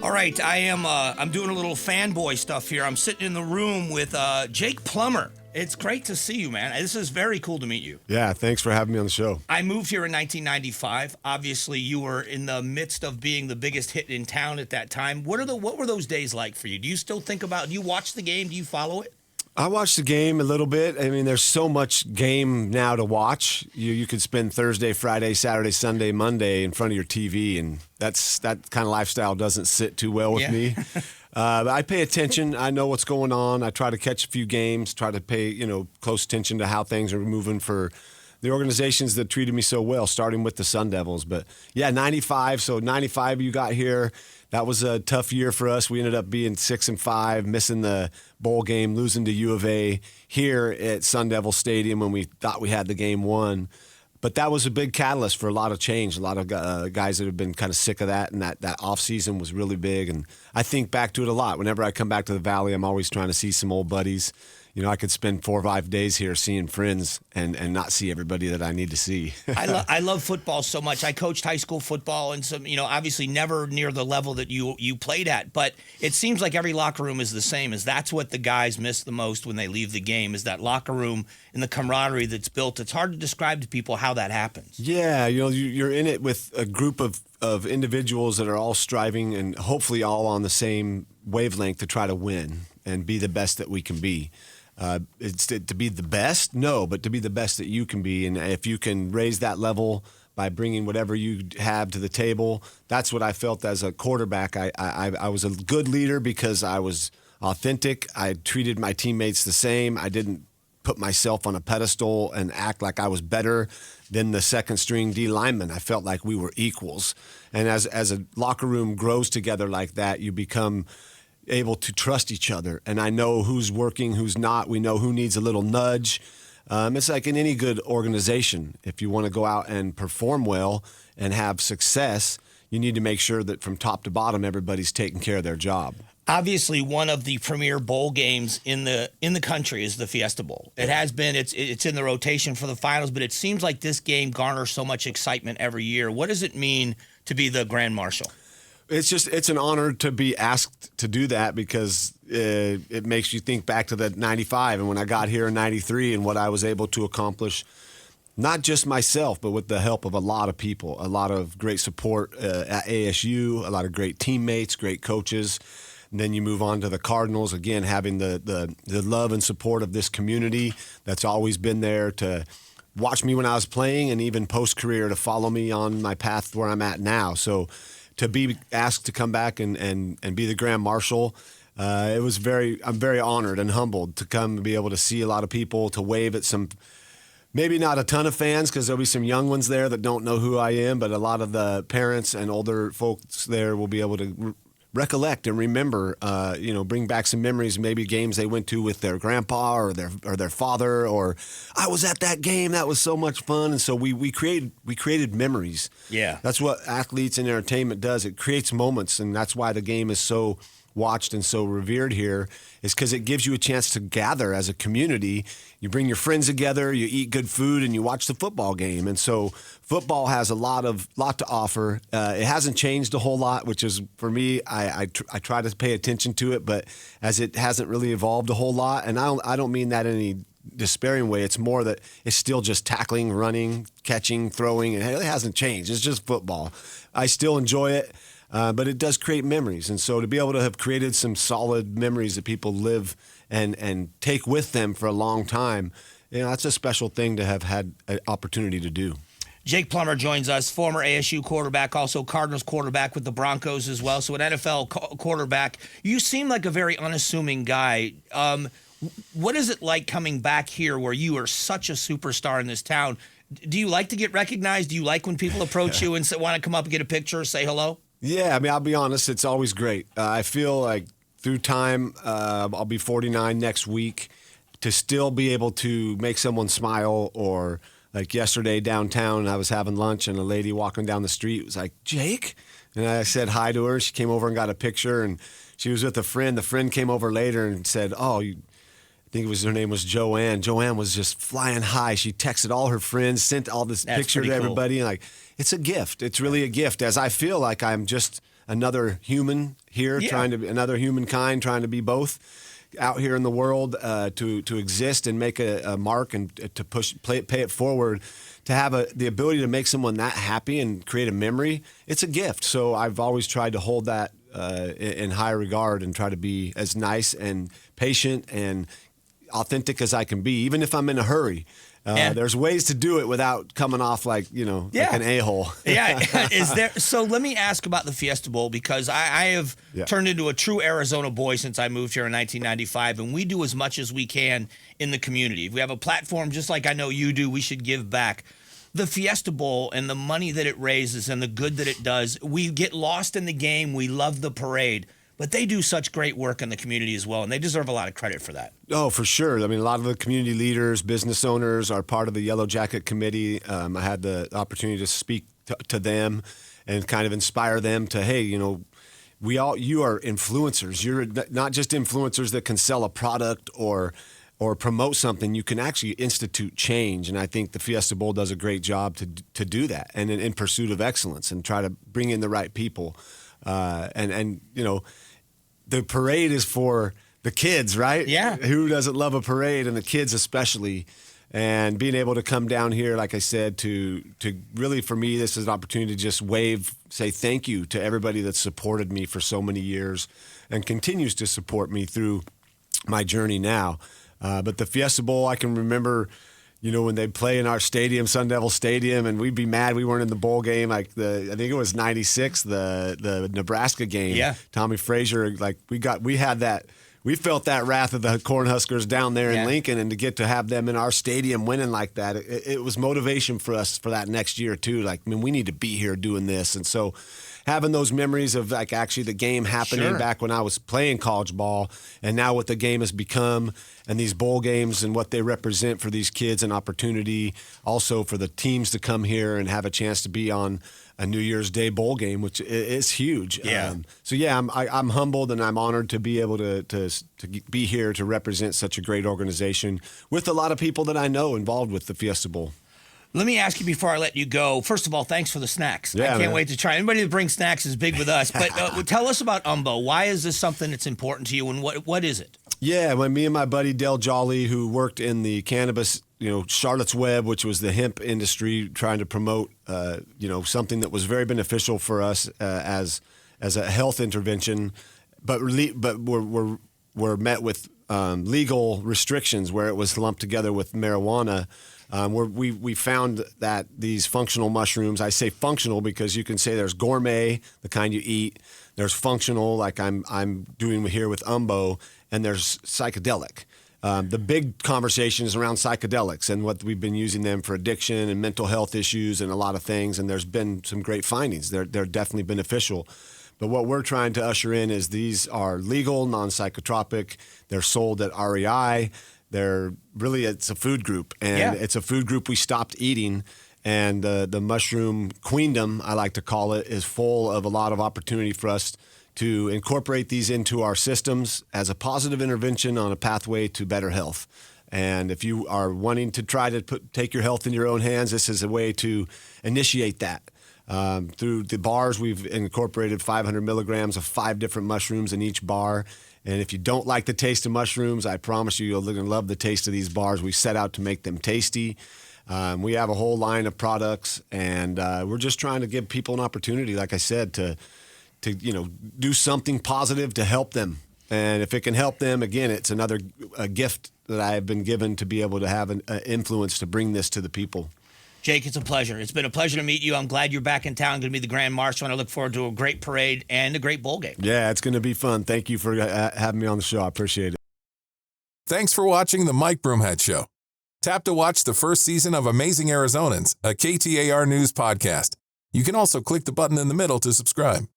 All right, I'm doing a little fanboy stuff here. I'm sitting in the room with Jake Plummer. It's great to see you, man. This is very cool to meet you. Yeah, thanks for having me on the show. I moved here in 1995. Obviously, you were in the midst of being the biggest hit in town at that time. What were those days like for you? Do you still think about? Do you watch the game? Do you follow it? I watch the game a little bit. I mean, there's so much game now to watch. You could spend Thursday, Friday, Saturday, Sunday, Monday in front of your TV, and that kind of lifestyle doesn't sit too well with me. But I pay attention. I know what's going on. I try to catch a few games, try to pay close attention to how things are moving for the organizations that treated me so well, starting with the Sun Devils. But, yeah, 95. So 95 you got here. That was a tough year for us. We ended up being 6-5, missing the bowl game, losing to U of A here at Sun Devil Stadium when we thought we had the game won. But that was a big catalyst for a lot of change. A lot of guys that have been kind of sick of that, and that offseason was really big. And I think back to it a lot. Whenever I come back to the Valley, I'm always trying to see some old buddies. I could spend 4 or 5 days here seeing friends and not see everybody that I need to see. I love football so much. I coached high school football and some, obviously never near the level that you played at. But it seems like every locker room is the same. That's what the guys miss the most when they leave the game, is that locker room and the camaraderie that's built. It's hard to describe to people how that happens. Yeah, you're in it with a group of individuals that are all striving and hopefully all on the same wavelength to try to win and be the best that we can be. It's to be the best? No, but to be the best that you can be. And if you can raise that level by bringing whatever you have to the table, that's what I felt as a quarterback. I was a good leader because I was authentic. I treated my teammates the same. I didn't put myself on a pedestal and act like I was better than the second string D lineman. I felt like we were equals. And as a locker room grows together like that, you become able to trust each other. And I know who's working, who's not. We know who needs a little nudge. It's like in any good organization. If you want to go out and perform well and have success, you need to make sure that from top to bottom, everybody's taking care of their job. Obviously, one of the premier bowl games in the country is the Fiesta Bowl. It has been. It's in the rotation for the finals, but it seems like this game garners so much excitement every year. What does it mean to be the Grand Marshal? It's an honor to be asked to do that because it makes you think back to the 95 and when I got here in 93 and what I was able to accomplish, not just myself, but with the help of a lot of people, a lot of great support at ASU, a lot of great teammates, great coaches. And then you move on to the Cardinals, again, having the love and support of this community that's always been there to watch me when I was playing and even post-career to follow me on my path where I'm at now. So to be asked to come back and be the Grand Marshal, I'm very honored and humbled to come and be able to see a lot of people, to wave at some, maybe not a ton of fans because there'll be some young ones there that don't know who I am, but a lot of the parents and older folks there will be able to recollect and remember, bring back some memories, maybe games they went to with their grandpa or their father, or I was at that game, that was so much fun. And so we created memories. Yeah. That's what athletes and entertainment does. It creates moments, and that's why the game is so watched and so revered here, is because it gives you a chance to gather as a community. You bring your friends together, you eat good food, and you watch the football game. And so football has a lot to offer. It hasn't changed a whole lot, which is, for me, I try to pay attention to it, but as it hasn't really evolved a whole lot, and I don't mean that in any despairing way. It's more that it's still just tackling, running, catching, throwing, and it hasn't changed. It's just football. I still enjoy it. But it does create memories. And so to be able to have created some solid memories that people live and take with them for a long time, that's a special thing to have had an opportunity to do. Jake Plummer joins us, former ASU quarterback, also Cardinals quarterback with the Broncos as well. So an NFL quarterback. You seem like a very unassuming guy. What is it like coming back here where you are such a superstar in this town? Do you like to get recognized? Do you like when people approach you and want to come up and get a picture or say hello? Yeah, I mean, I'll be honest, it's always great. I feel like through time, I'll be 49 next week, to still be able to make someone smile. Or like yesterday downtown, I was having lunch and a lady walking down the street was like, Jake? And I said hi to her. She came over and got a picture, and she was with a friend. The friend came over later and said, I think her name was Joanne. Joanne was just flying high. She texted all her friends, sent all this picture to everybody. Cool. And it's a gift. It's really a gift, as I feel like I'm just another human here, another humankind trying to be both out here in the world, to exist and make a mark and to pay it forward, to have the ability to make someone that happy and create a memory. It's a gift. So I've always tried to hold that in high regard and try to be as nice and patient and authentic as I can be, even if I'm in a hurry. There's ways to do it without coming off like an a-hole. Is there? So let me ask about the Fiesta Bowl, because I have turned into a true Arizona boy since I moved here in 1995, and we do as much as we can in the community. If we have a platform, just like I know you do, we should give back. The Fiesta Bowl and the money that it raises and the good that it does, we get lost in the game. We love the parade. But they do such great work in the community as well, and they deserve a lot of credit for that. Oh, for sure. I mean, a lot of the community leaders, business owners are part of the Yellow Jacket Committee. I had the opportunity to speak to them and kind of inspire them to, hey, you are influencers. You're not just influencers that can sell a product or promote something. You can actually institute change, and I think the Fiesta Bowl does a great job to do that, and in pursuit of excellence, and try to bring in the right people. The parade is for the kids, right? Yeah. Who doesn't love a parade, and the kids especially. And being able to come down here, like I said, to really, for me, this is an opportunity to just say thank you to everybody that's supported me for so many years and continues to support me through my journey now. But the Fiesta Bowl, I can remember, when they'd play in our stadium, Sun Devil Stadium, and we'd be mad we weren't in the bowl game. I think it was '96, the Nebraska game. Yeah. Tommy Frazier, we felt that wrath of the Cornhuskers down there in Lincoln, and to get to have them in our stadium winning like that, it was motivation for us for that next year too. We need to be here doing this, and so having those memories of actually the game happening back when I was playing college ball, and now what the game has become, and these bowl games and what they represent for these kids, and opportunity also for the teams to come here and have a chance to be on a New Year's Day bowl game, which is huge. Yeah. I'm humbled, and I'm honored to be able to be here to represent such a great organization with a lot of people that I know involved with the Fiesta Bowl. Let me ask you before I let you go. First of all, thanks for the snacks. Yeah, I can't wait to try. Anybody that brings snacks is big with us. But tell us about Umbo. Why is this something that's important to you, and what is it? Yeah, when me and my buddy Del Jolly, who worked in the cannabis, Charlotte's Web, which was the hemp industry, trying to promote, something that was very beneficial for us as a health intervention, but we're met with legal restrictions where it was lumped together with marijuana. We found that these functional mushrooms, I say functional because you can say there's gourmet, the kind you eat, there's functional like I'm doing here with Umbo, and there's psychedelic. The big conversation is around psychedelics and what we've been using them for addiction and mental health issues and a lot of things, and there's been some great findings. They're definitely beneficial. But what we're trying to usher in is these are legal, non-psychotropic. They're sold at REI. It's a food group, and it's a food group we stopped eating. And the mushroom queendom, I like to call it, is full of a lot of opportunity for us to incorporate these into our systems as a positive intervention on a pathway to better health. And if you are wanting to try to take your health in your own hands, this is a way to initiate that. Through the bars, we've incorporated 500 milligrams of 5 different mushrooms in each bar. And if you don't like the taste of mushrooms, I promise you'll love the taste of these bars. We set out to make them tasty. We have a whole line of products, and we're just trying to give people an opportunity, like I said, to do something positive to help them. And if it can help them, again, it's another gift that I have been given to be able to have an influence to bring this to the people. Jake, it's a pleasure. It's been a pleasure to meet you. I'm glad you're back in town, going to be the Grand Marshal, and I look forward to a great parade and a great bowl game. Yeah, it's going to be fun. Thank you for having me on the show. I appreciate it. Thanks for watching the Mike Broomhead Show. Tap to watch the first season of Amazing Arizonans, a KTAR News podcast. You can also click the button in the middle to subscribe.